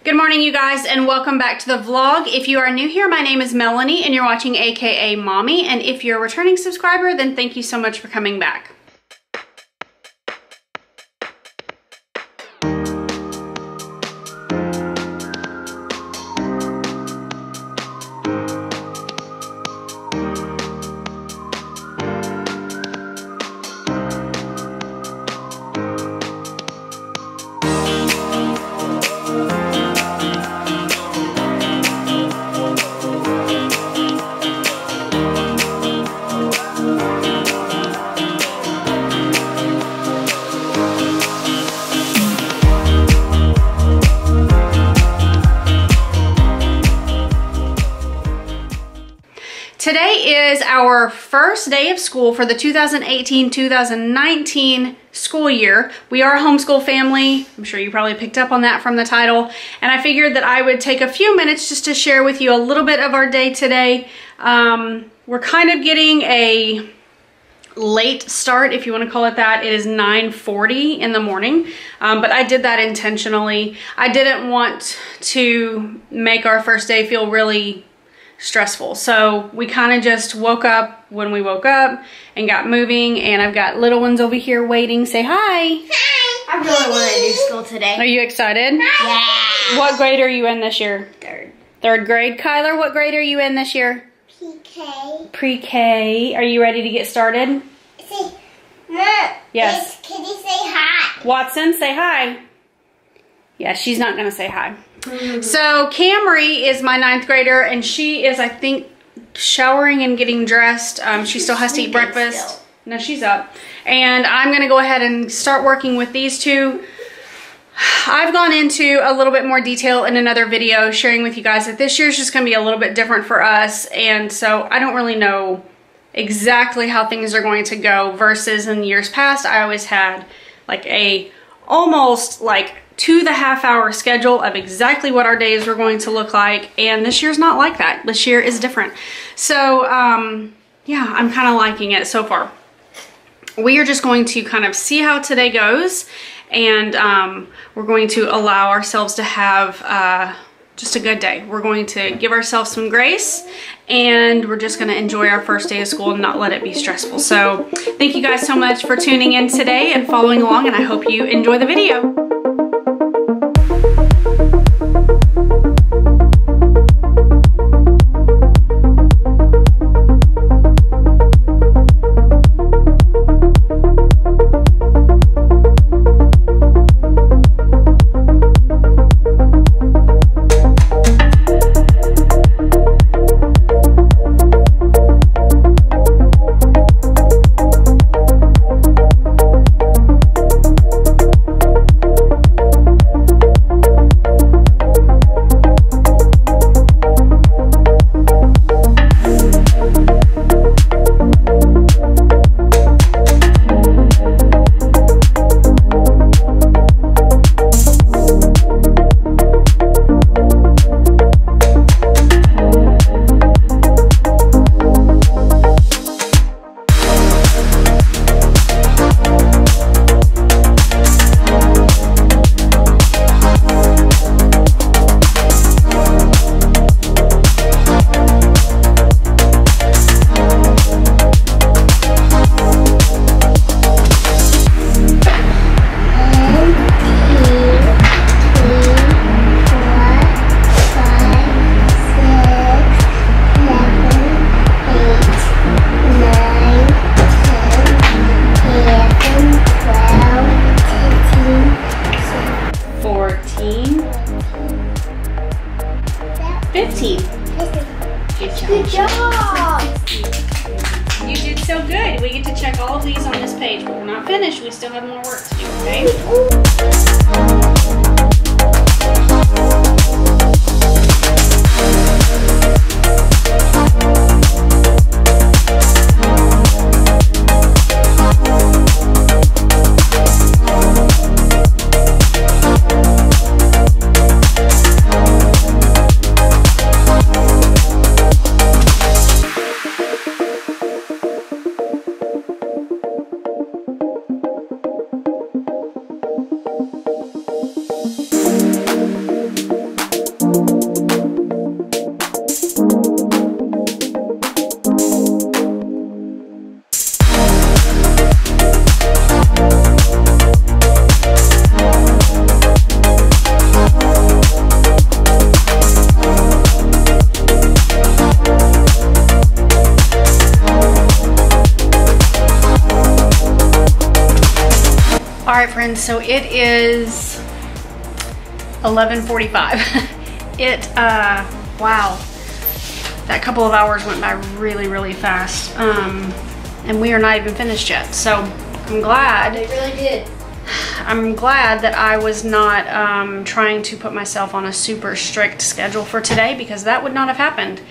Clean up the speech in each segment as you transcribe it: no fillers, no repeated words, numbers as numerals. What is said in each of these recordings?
Good morning, you guys, and welcome back to the vlog. If you are new here, my name is Melanie and you're watching akaMommy, and if you're a returning subscriber, then thank you so much for coming back. Today is our first day of school for the 2018-2019 school year. We are a homeschool family. I'm sure you probably picked up on that from the title. And I figured that I would take a few minutes just to share with you a little bit of our day today. We're kind of getting a late start, if you want to call it that. It is 9:40 in the morning, but I did that intentionally. I didn't want to make our first day feel really stressful. So we kind of just woke up when we woke up and got moving, and I've got little ones over here waiting. Say hi. Hi. I really want to do school today. Are you excited? Yeah. What grade are you in this year? Third. Third grade. Kyler, what grade are you in this year? Pre-K. Pre-K. Are you ready to get started? Say, Mom. Yes. Can you say hi? Watson, say hi. Yeah, she's not going to say hi. So Camry is my 9th grader, and she is, I think, showering and getting dressed. She still has to eat breakfast. Still. No, she's up. And I'm going to go ahead and start working with these two. I've gone into a little bit more detail in another video sharing with you guys that this year's just going to be a little bit different for us. And so I don't really know exactly how things are going to go versus in years past. I always had like a almost like to the half-hour schedule of exactly what our days were going to look like, and this year's not like that. This year is different. So yeah, I'm kind of liking it so far. We are just going to kind of see how today goes, and we're going to allow ourselves to have just a good day. We're going to give ourselves some grace, and we're just going to enjoy our first day of school and not let it be stressful. So thank you guys so much for tuning in today and following along, and I hope you enjoy the video. Good job! You did so good. We get to check all of these on this page, but we're not finished. We still have more work to do, okay? so it is 11:45. Wow, that couple of hours went by really, really fast. And we are not even finished yet. So I'm glad. They really did. I'm glad that I was not trying to put myself on a super strict schedule for today, because that would not have happened.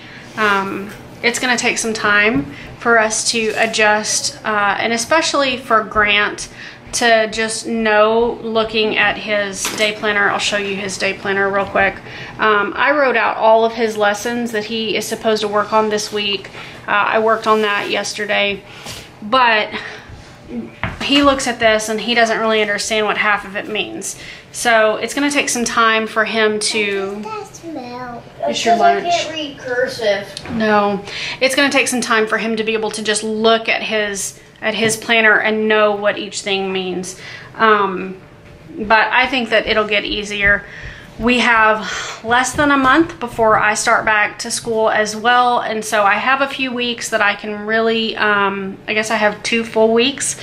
It's gonna take some time for us to adjust, and especially for Grant to just know, looking at his day planner. I'll show you his day planner real quick. I wrote out all of his lessons that he is supposed to work on this week. I worked on that yesterday, but he looks at this and he doesn't really understand what half of it means. So it's going to take some time for him to... That smell. It's your lunch. I can't read cursive. No, it's going to take some time for him to be able to just look at his planner and know what each thing means. But I think that it'll get easier. We have less than a month before I start back to school as well, and so I have a few weeks that I can really, I guess I have 2 full weeks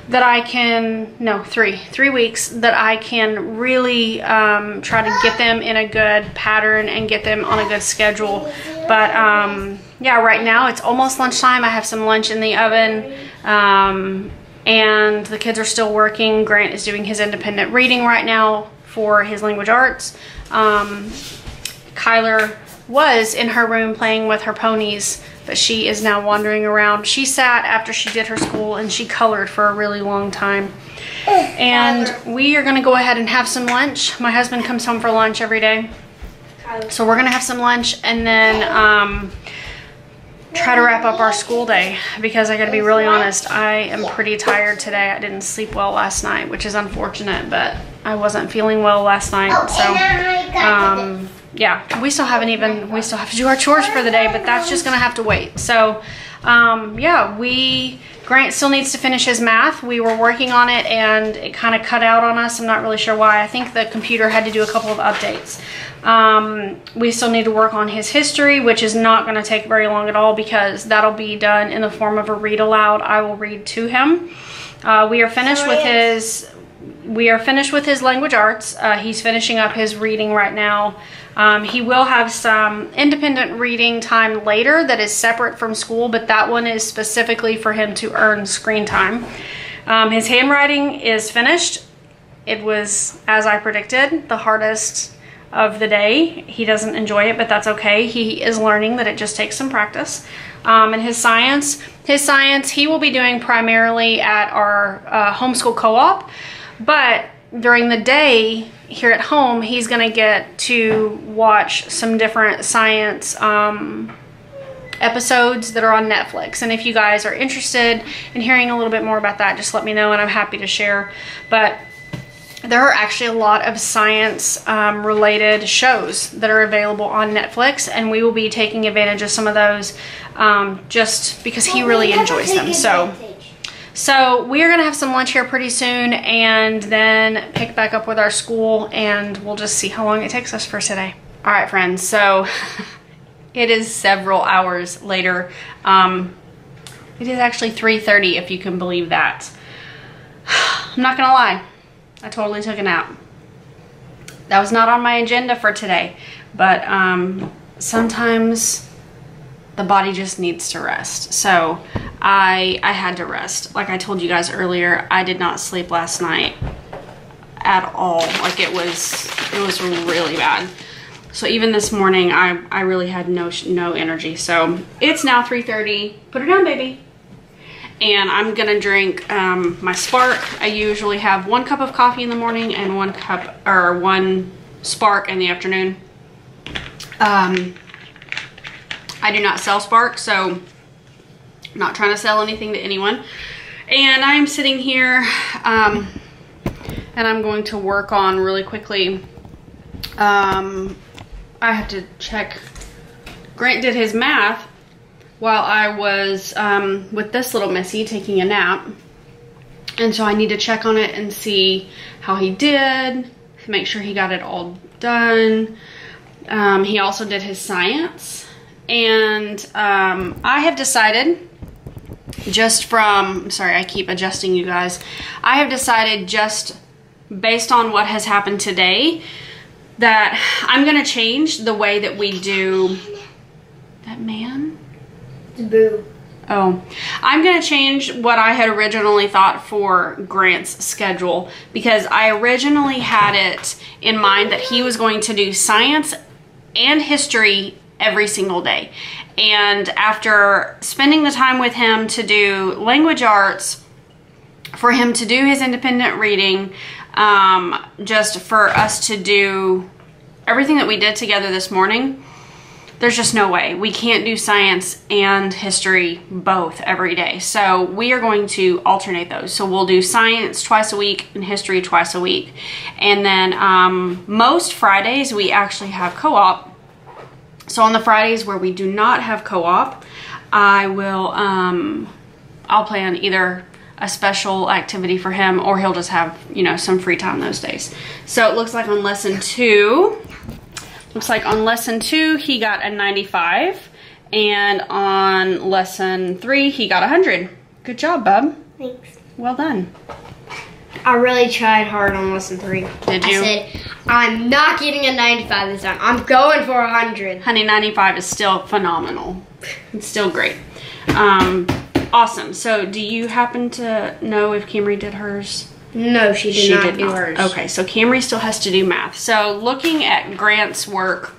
that I can, no, 3 weeks that I can really try to get them in a good pattern and get them on a good schedule. But yeah, right now it's almost lunchtime. I have some lunch in the oven, and the kids are still working. Grant is doing his independent reading right now for his language arts. Kyler was in her room playing with her ponies, but she is now wandering around. She sat after she did her school and she colored for a really long time. And we are gonna go ahead and have some lunch. My husband comes home for lunch every day. So we're gonna have some lunch and then try to wrap up our school day, because I gotta be really honest, I am pretty tired today. I didn't sleep well last night, which is unfortunate, but I wasn't feeling well last night. So yeah, we still have to do our chores for the day, but that's just gonna have to wait. So yeah, Grant still needs to finish his math. We were working on it and it kind of cut out on us. I'm not really sure why. I think the computer had to do a couple of updates. We still need to work on his history, which is not going to take very long at all, because that'll be done in the form of a read aloud. I will read to him. We are finished with his language arts. He's finishing up his reading right now. He will have some independent reading time later that is separate from school, but that one is specifically for him to earn screen time. His handwriting is finished. It was, as I predicted, the hardest of the day. He doesn't enjoy it, but that's okay. He is learning that it just takes some practice. And his science, he will be doing primarily at our homeschool co-op, but during the day here at home, he's gonna get to watch some different science episodes that are on Netflix. And if you guys are interested in hearing a little bit more about that, just let me know and I'm happy to share. But there are actually a lot of science related shows that are available on Netflix, and we will be taking advantage of some of those just because he really enjoys them. So we are gonna have some lunch here pretty soon and then pick back up with our school, and we'll just see how long it takes us for today. All right, friends, so it is several hours later. It is actually 3:30, if you can believe that. I'm not gonna lie, I totally took a nap. That was not on my agenda for today, but sometimes the body just needs to rest. So I had to rest. Like I told you guys earlier, I did not sleep last night at all. Like it was really bad. So even this morning, I really had no energy. So it's now 3:30. Put her down, baby. And I'm gonna drink my Spark. I usually have 1 cup of coffee in the morning and 1 Spark in the afternoon. I do not sell Spark, so I'm not trying to sell anything to anyone. And I'm sitting here and I'm going to work on really quickly. I have to check. Grant did his math while I was with this little missy taking a nap. And so I need to check on it and see how he did, make sure he got it all done. He also did his science. And I have decided, just from, sorry, I keep adjusting you guys. I have decided just based on what has happened today, that I'm gonna change the way that we do that. Man, Boo. oh, I'm gonna change what I had originally thought for Grant's schedule, because I originally had it in mind that he was going to do science and history every single day. And after spending the time with him to do language arts, for him to do his independent reading, just for us to do everything that we did together this morning, there's just no way. We can't do science and history both every day. So we are going to alternate those. So we'll do science twice a week and history twice a week. And then most Fridays we actually have co-op. So on the Fridays where we do not have co-op, I will, I'll plan either a special activity for him, or he'll just have, you know, some free time those days. So it looks like on lesson 2, he got a 95, and on lesson 3 he got 100. Good job, bub. Thanks. Well done. I really tried hard on lesson 3. Did you? I said, I'm not getting a 95 this time. I'm going for 100. Honey, 95 is still phenomenal. It's still great. Awesome. So do you happen to know if Camry did hers? No, she did not do hers. Okay, so Camry still has to do math. So looking at Grant's work,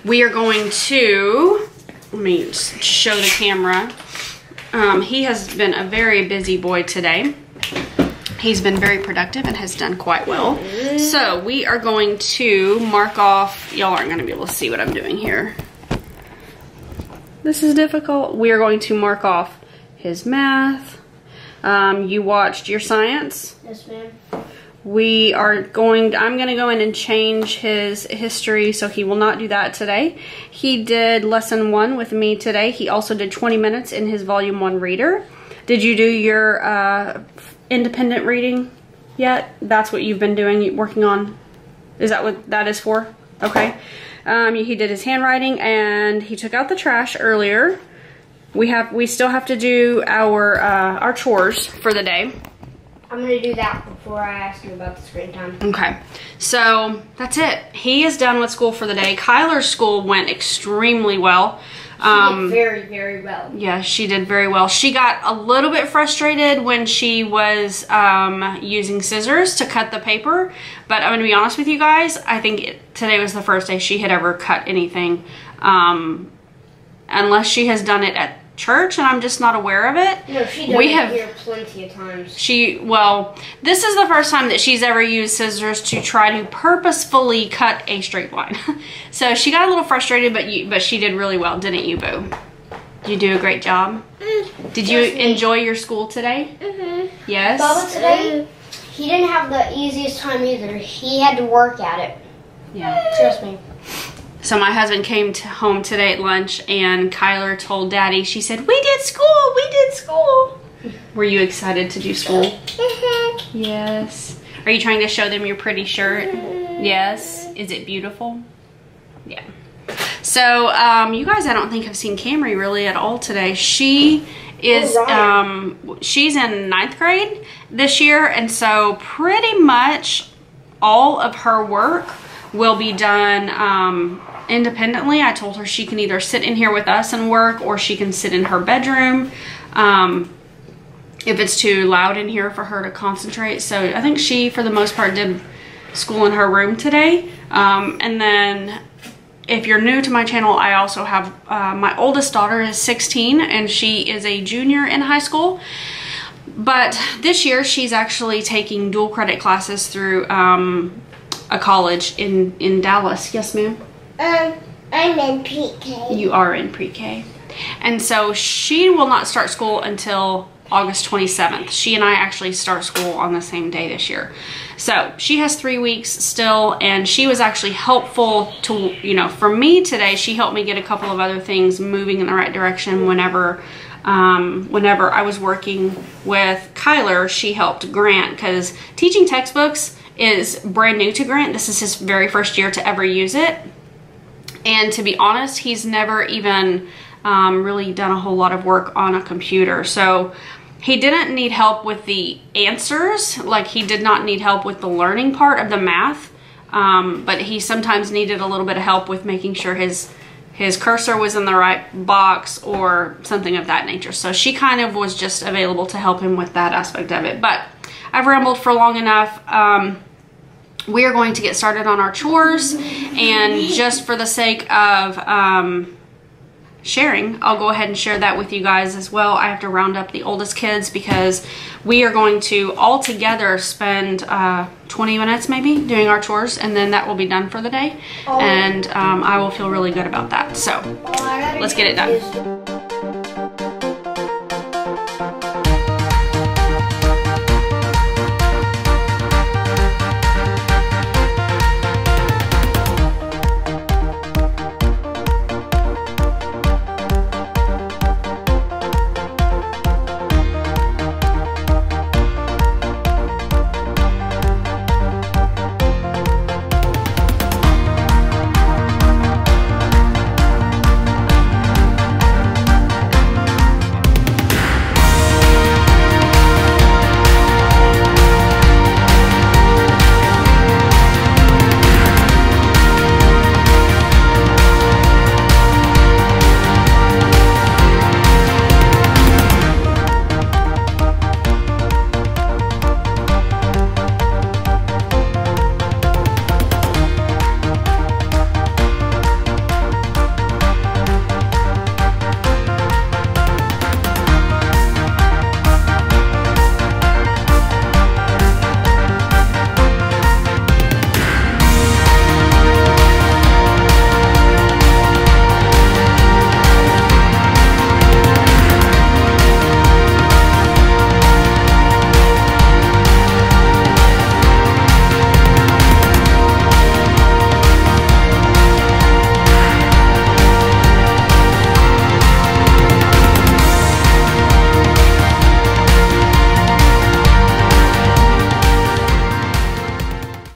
we are going to, let me just show the camera. He has been a very busy boy today. He's been very productive and has done quite well. So we are going to mark off, y'all aren't gonna be able to see what I'm doing here. This is difficult. We are going to mark off his math. You watched your science. Yes, ma'am. I'm gonna go in and change his history, so he will not do that today. He did lesson 1 with me today. He also did 20 minutes in his volume 1 reader. Did you do your independent reading yet? That's what you've been doing, working on. Is that what that is for? Okay. He did his handwriting, and he took out the trash earlier. We still have to do our chores for the day. I'm gonna do that before I ask you about the screen time. Okay, so that's it. He is done with school for the day. Kyler's school went extremely well. She did very, very well. Yeah, she did very well. She got a little bit frustrated when she was using scissors to cut the paper, but I'm gonna be honest with you guys, I think today was the first day she had ever cut anything, unless she has done it at church and I'm just not aware of it. No, she does it here plenty of times. Well, this is the first time that she's ever used scissors to try to purposefully cut a straight line. So she got a little frustrated, but she did really well, didn't you, Boo? Did you do a great job? Did you enjoy your school today? Mm-hmm. Yes? Bubba today, he didn't have the easiest time either. He had to work at it. Yeah. Trust me. So my husband came home today at lunch, and Kyler told Daddy, she said, we did school. Were you excited to do school? Mm-hmm. Yes. Are you trying to show them your pretty shirt? Mm-hmm. Yes. Is it beautiful? Yeah. So, you guys, I don't think have seen Camry really at all today. She is, she's in 9th grade this year, and so pretty much all of her work will be done independently. I told her she can either sit in here with us and work, or she can sit in her bedroom if it's too loud in here for her to concentrate. So I think she, for the most part, did school in her room today. And then if you're new to my channel, I also have my oldest daughter is 16, and she is a junior in high school. But this year she's actually taking dual credit classes through a college in Dallas. Yes, ma'am? I'm in pre-K. You are in pre-K. And so she will not start school until August 27th. She and I actually start school on the same day this year. So she has 3 weeks still, and she was actually helpful to, you know, for me today. She helped me get a couple of other things moving in the right direction. Whenever I was working with Kyler, she helped Grant, because teaching textbooks is brand new to Grant. This is his very first year to ever use it. And to be honest, he's never even really done a whole lot of work on a computer. So He didn't need help with the answers, like he did not need help with the learning part of the math, but he sometimes needed a little bit of help with making sure his cursor was in the right box or something of that nature. So she kind of was just available to help him with that aspect of it. But I've rambled for long enough. We are going to get started on our chores, and just for the sake of sharing, I'll go ahead and share that with you guys as well. I have to round up the oldest kids because we are going to all together spend 20 minutes maybe doing our chores, and then that will be done for the day. And I will feel really good about that. So let's get it done.